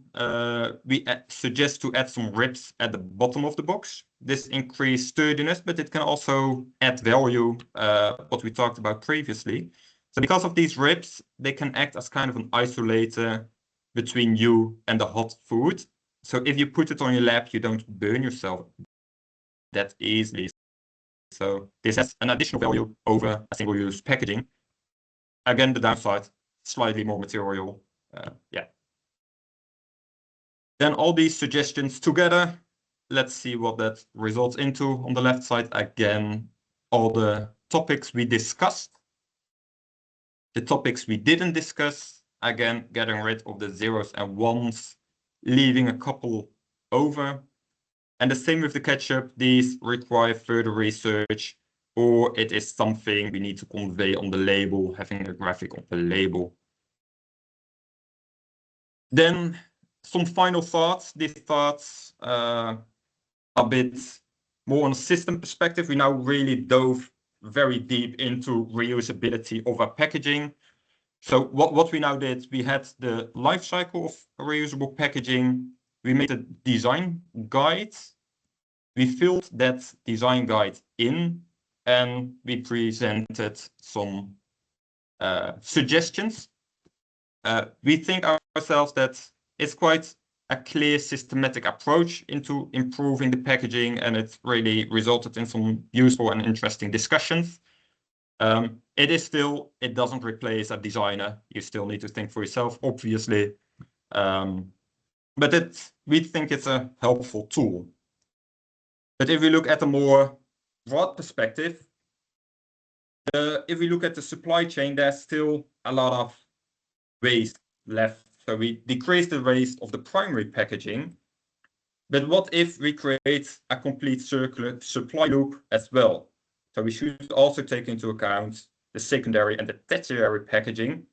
We suggest to add some ribs at the bottom of the box. This increases sturdiness, but it can also add value, what we talked about previously. So because of these ribs, they can act as kind of an isolator between you and the hot food. So if you put it on your lap, you don't burn yourself that easily. So this has an additional value over a single-use packaging. Again, the downside, slightly more material. Yeah. Then all these suggestions together, let's see what that results into. On the left side, again, all the topics we discussed. The topics we didn't discuss, again, getting rid of the zeros and ones, leaving a couple over. And the same with the ketchup, these require further research, or it is something we need to convey on the label, having a graphic on the label. Then some final thoughts. These thoughts a bit more on a system perspective. We now really dove very deep into reusability of our packaging. So what we now did, we had the life cycle of reusable packaging. We made a design guide. We filled that design guide in, and we presented some suggestions. We think ourselves that it's quite a clear systematic approach into improving the packaging, and it really resulted in some useful and interesting discussions. It doesn't replace a designer. You still need to think for yourself, obviously. But we think it's a helpful tool. But if we look at a more broad perspective, if we look at the supply chain, there's still a lot of waste left. So we decrease the waste of the primary packaging. But what if we create a complete circular supply loop as well? So we should also take into account the secondary and the tertiary packaging.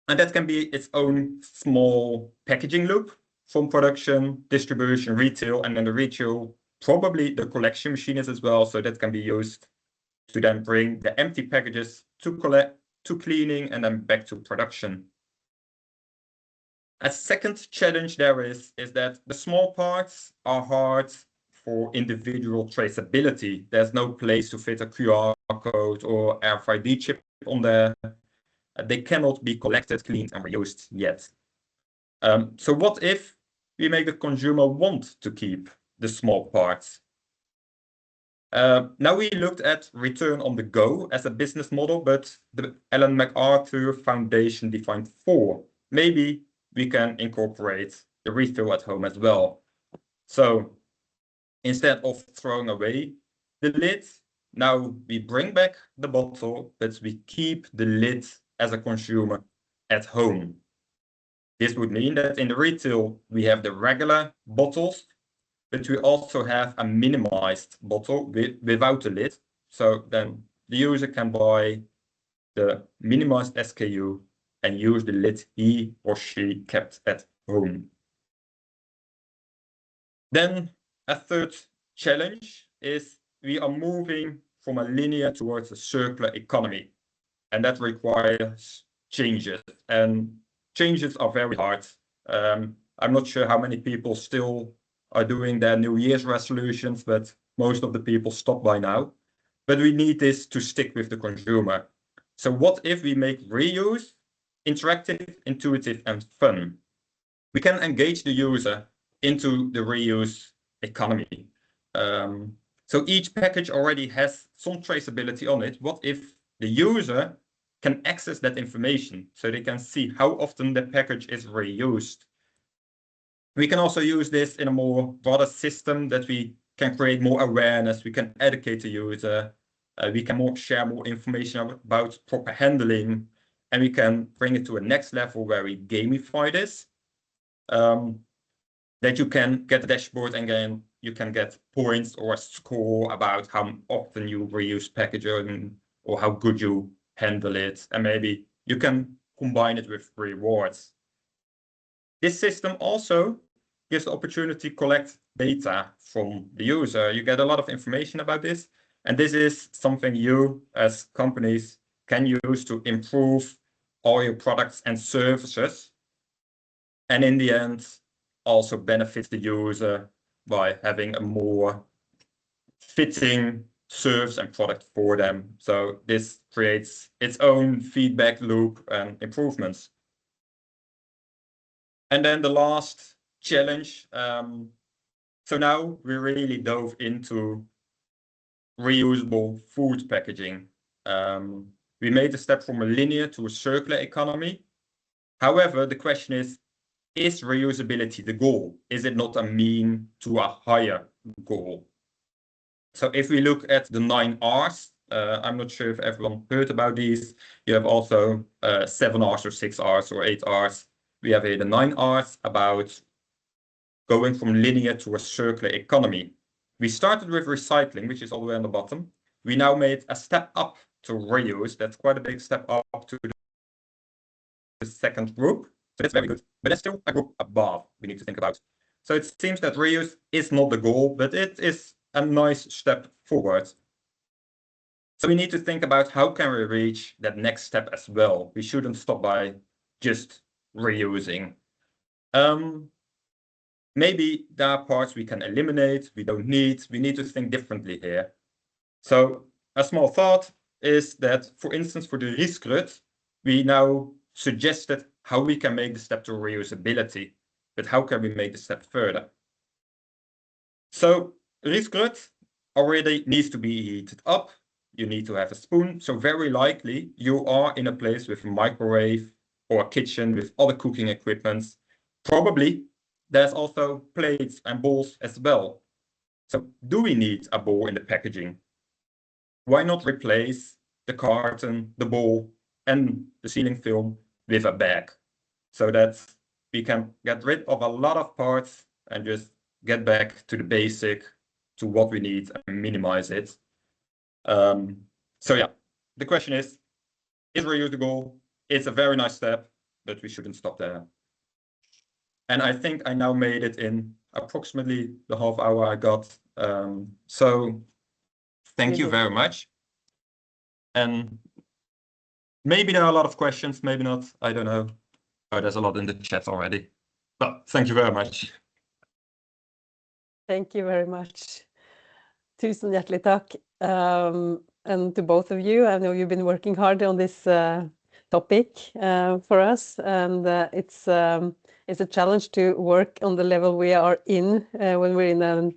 And that can be its own small packaging loop from production, distribution, retail, and then the retail, probably the collection machine is as well. So that can be used to then bring the empty packages to cleaning and then back to production. A second challenge there is that the small parts are hard for individual traceability. There's no place to fit a QR code or RFID chip on there. They cannot be collected, cleaned, and reused yet. So what if we make the consumer want to keep the small parts? Now we looked at return on the go as a business model, but the Ellen MacArthur Foundation defined 4. Maybe we can incorporate the refill at home as well. So instead of throwing away the lid, now we bring back the bottle, but we keep the lid as a consumer at home. This would mean that in the retail, we have the regular bottles, but we also have a minimized bottle without the lid. So then the user can buy the minimized SKU and use the lid he or she kept at home. Then a third challenge is we are moving from a linear towards a circular economy, and that requires changes, and changes are very hard. I'm not sure how many people still are doing their New Year's resolutions, but most of the people stop by now. But we need this to stick with the consumer. So what if we make reuse interactive, intuitive, and fun? We can engage the user into the reuse economy. So each package already has some traceability on it. What if the user can access that information so they can see how often the package is reused? We can also use this in a more broader system that we can create more awareness. We can educate the user. We can share more information about proper handling, and we can bring it to a next level where we gamify this. That you can get a dashboard and then you can get points or a score about how often you reuse packaging or how good you handle it. And maybe you can combine it with rewards. This system also gives the opportunity to collect data from the user. You get a lot of information about this. And this is something you as companies can use to improve all your products and services. And in the end, also benefits the user by having a more fitting service and product for them. So this creates its own feedback loop and improvements. And then the last challenge. So now we really dove into reusable food packaging. We made a step from a linear to a circular economy. However, the question is reusability the goal? Is it not a mean to a higher goal? So if we look at the 9 R's, I'm not sure if everyone heard about these. You have also 7 R's or 6 R's or 8 R's. We have here the 9 R's about going from linear to a circular economy. We started with recycling, which is all the way on the bottom. We now made a step up to reuse. That's quite a big step up to the second group. So that's very good. But there's still a group above we need to think about. So it seems that reuse is not the goal, but it is a nice step forward. So we need to think about how can we reach that next step as well. We shouldn't stop by just reusing. Maybe there are parts we can eliminate, we don't need. We need to think differently here. So a small thought is that, for instance, for the riskrut, we now suggested how we can make the step to reusability, but how can we make the step further? So riskrut already needs to be heated up. You need to have a spoon. So very likely you are in a place with a microwave or a kitchen with other cooking equipments. Probably there's also plates and bowls as well. So do we need a bowl in the packaging? Why not replace the carton, the bowl, and the ceiling film with a bag, so that we can get rid of a lot of parts and just get back to the basic, to what we need, and minimize it. So yeah, the question is reuse the goal? It's a very nice step, but we shouldn't stop there. And I think I now made it in approximately the half hour I got. So thank you very much. And maybe there are a lot of questions, maybe not, I don't know. Oh, there's a lot in the chat already. But thank you very much. Thank you very much. Tusen hjertelig takk. And to both of you, I know you've been working hard on this topic for us, and it's a challenge to work on the level we are in when we're in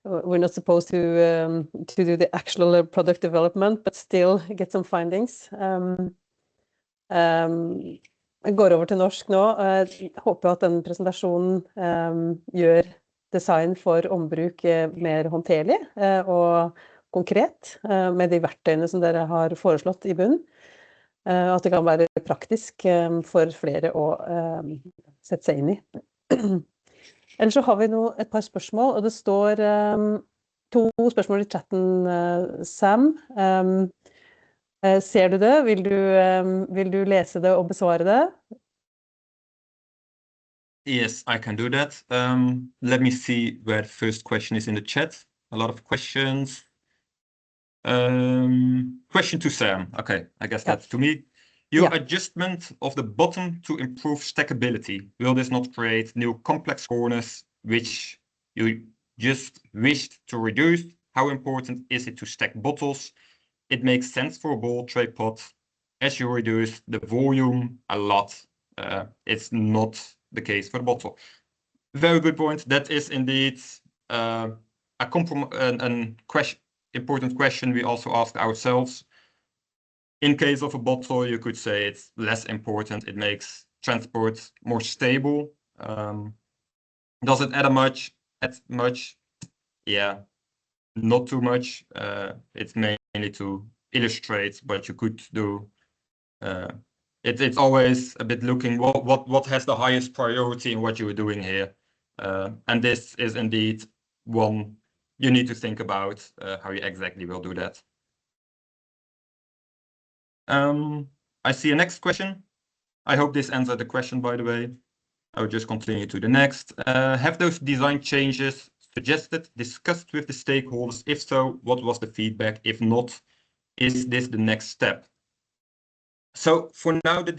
we're not supposed to do the actual product development, but still get some findings. Jeg går over til norsk nå. Jeg håper at denne presentasjonen gjør design for ombruk mer håndterlig, og konkret med de verktøyene som dere har foreslått i bunnen. At det kan være praktisk for flere å sette seg inn i. Ellers så har vi et par spørsmål, og det står 2 spørsmål i chatten, Sam. Ser du det? Vil du lese det og besvare det? Yes, I can do that. Let me see where the first question is in the chat. A lot of questions. Question to Sam. Okay, I guess that's to me. Your adjustment of the bottom to improve stackability, will this not create new complex corners which you just wished to reduce? How important is it to stack bottles? It makes sense for a bowl tray pot as you reduce the volume a lot. It's not the case for the bottle. Very good point. That is indeed a important question we also asked ourselves. In case of a bottle, you could say it's less important. It makes transport more stable. Does it add much? Yeah, not too much. It's mainly to illustrate what you could do. It's always a bit looking what has the highest priority in what you are doing here. And this is indeed one you need to think about how you exactly will do that. I see a next question. I hope this answered the question, by the way. I will just continue to the next. Have those design changes suggested, discussed with the stakeholders? If so, what was the feedback? If not, is this the next step? So for now, the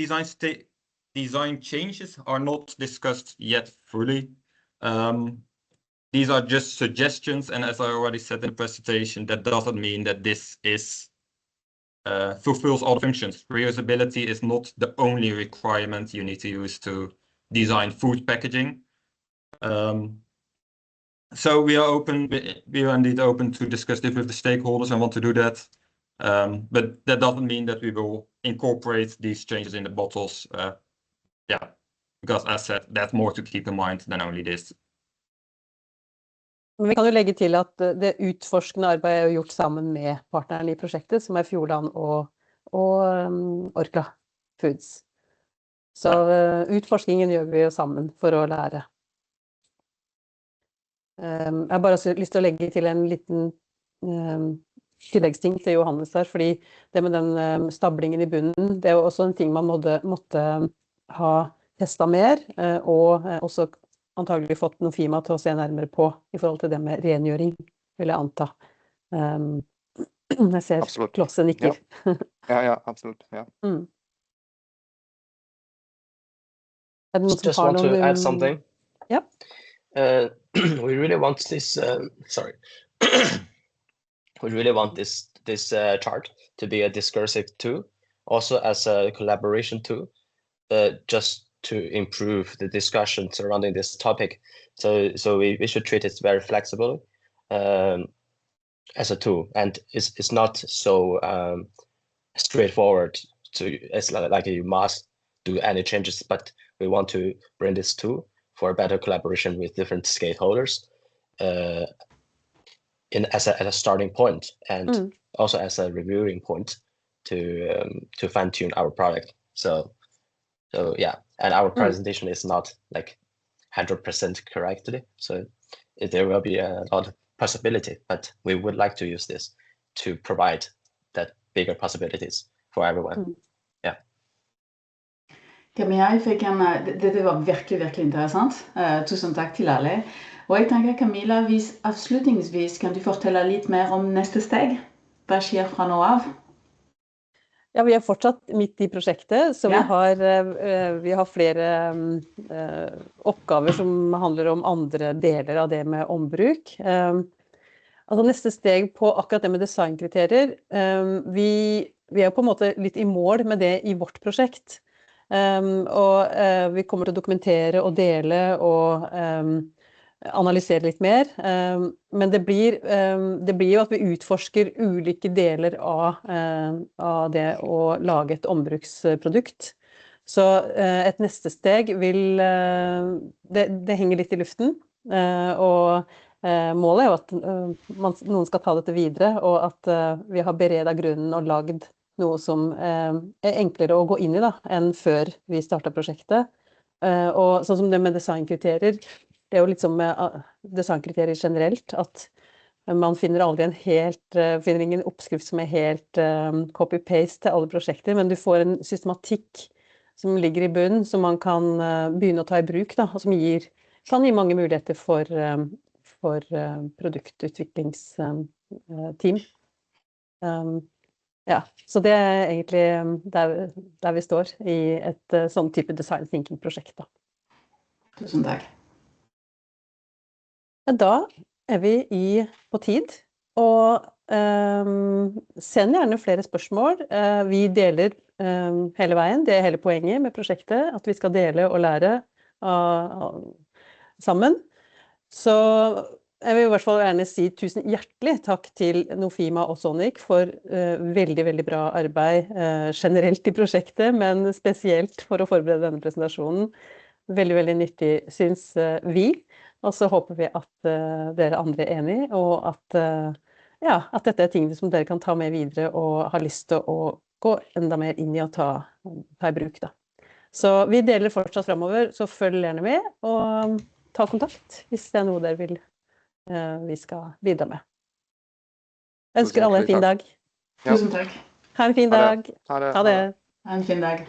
design changes are not discussed yet fully. These are just suggestions, and as I already said in the presentation, that doesn't mean that this is fulfills all functions. Reusability is not the only requirement you need to use to design food packaging. So we are indeed open to discuss this with the stakeholders and want to do that. But that doesn't mean that we will incorporate these changes in the bottles. Yeah, because as I said, that's more to keep in mind than only this. Vi kan jo legge til at det utforskende arbeidet er gjort sammen med partnerne i prosjektet, som er Fjordland og Orkla Foods. Så utforskningen gjør vi jo sammen for å lære. Jeg har bare lyst til å legge til en liten tilleggsting til Johannes der, fordi det med den stablingen i bunnen, det er jo også en ting man måtte ha testet mer, og også antagelig fått Nofima til å se nærmere på i forhold til det med rengjøring, vil jeg anta. Jeg ser Klosse nikker. Ja, absolutt. Ja. Just want to add something. Yeah. We really want this. We really want this chart to be a discursive tool, also as a collaboration tool, just to improve the discussion surrounding this topic. So we should treat it very flexibly as a tool, and it's not so straightforward. It's like you must do any changes, but we want to bring this tool for a better collaboration with different stakeholders as a starting point, and also as a reviewing point to fine-tune our product. So yeah, and our presentation is not like 100% correctly, so there will be a lot of possibility, but we would like to use this to provide that bigger possibilities for everyone. Yeah. Camilla, dette var virkelig interessant. Tusen takk til alle. Og jeg tenker, Camilla, avslutningsvis kan du fortelle litt mer om neste steg? Hva skjer fra nå av? Ja, vi er fortsatt midt i prosjektet, så vi har flere oppgaver som handler om andre deler av det med ombruk. Altså neste steg på akkurat det med designkriterier, vi er jo på en måte litt i mål med det i vårt prosjekt. Og vi kommer til å dokumentere og dele og analysere litt mer, men det blir jo at vi utforsker ulike deler av det å lage et ombruksprodukt. Så et neste steg det henger litt i luften, og målet er jo at noen skal ta dette videre, og at vi har beredet grunnen og lagd noe som er enklere å gå inn i da, enn før vi startet prosjektet. Og sånn som det med designkriterier, det er jo litt som med designkriterier generelt, at man finner aldri finner ingen oppskrift som er helt copy-paste til alle prosjekter, men du får en systematikk som ligger i bunnen, som man kan begynne å ta i bruk, da, og som kan gi mange muligheter for produktutviklingsteam. Ja, så det er egentlig der vi står i et sånn type design thinking-prosjekt da. Tusen takk. Da er vi på tid, og send gjerne flere spørsmål. Vi deler hele veien, det er hele poenget med prosjektet, at vi skal dele og lære sammen. Så jeg vil i hvert fall gjerne si tusen hjertelig takk til Nofima og Zonic for veldig, veldig bra arbeid generelt i prosjektet, men spesielt for å forberede denne presentasjonen. Veldig, veldig nyttig, synes vi. Og så håper vi at dere andre er enige, og at dette er ting som dere kan ta med videre og har lyst til å gå enda mer inn i å ta i bruk da. Så vi deler fortsatt fremover, så følg gjerne med, og ta kontakt hvis det er noe dere vi skal bidra med. Jeg ønsker alle en fin dag. Tusen takk. Ha en fin dag. Ha det. Ha det. Ha en fin dag.